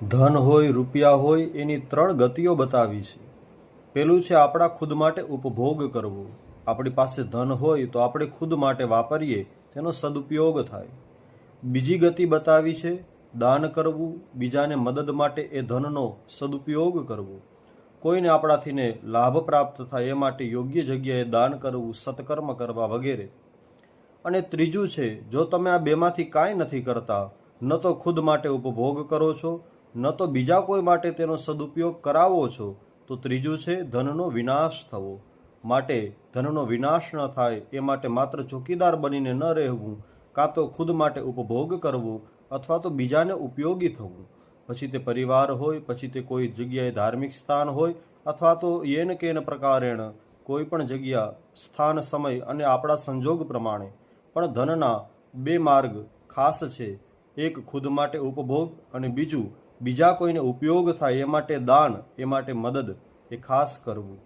ધન હોય રૂપિયા હોય એની ત્રણ ગતિઓ બતાવી છે. પેલું છે આપણા ખુદ માટે ઉપભોગ કરવો. આપણી પાસે ધન હોય તો આપણે ખુદ માટે વાપરીએ તેનો સદુપયોગ થાય. બીજી ગતિ બતાવી છે દાન કરવું, બીજાને મદદ માટે એ ધનનો સદુપયોગ કરવો. કોઈને આપણાથીને લાભ પ્રાપ્ત થાય એ માટે યોગ્ય જગ્યાએ દાન કરવું, સત્કર્મ કરવા વગેરે. અને ત્રીજું છે જો તમે આ બેમાંથી કાંઈ નથી કરતા, ન તો ખુદ માટે ઉપભોગ કરો છો, ન તો બીજા કોઈ માટે તેનો સદુપયોગ કરાવો છો, તો ત્રીજું છે ધનનો વિનાશ થવો. માટે ધનનો વિનાશ ન થાય એ માટે માત્ર ચોકીદાર બનીને ન રહેવું, કાં તો ખુદ માટે ઉપભોગ કરવો અથવા તો બીજાને ઉપયોગી થવું. પછી તે પરિવાર હોય, પછી તે કોઈ જગ્યાએ ધાર્મિક સ્થાન હોય, અથવા તો યેન કેન પ્રકારેણ કોઈ પણ જગ્યા, સ્થાન, સમય અને આપણા સંજોગ પ્રમાણે. પણ ધનના બે માર્ગ ખાસ છે. એક ખુદ માટે ઉપભોગ અને બીજું બીજા કોઈને ઉપયોગ થાય એ માટે દાન, એ માટે મદદ, એ ખાસ કરવું.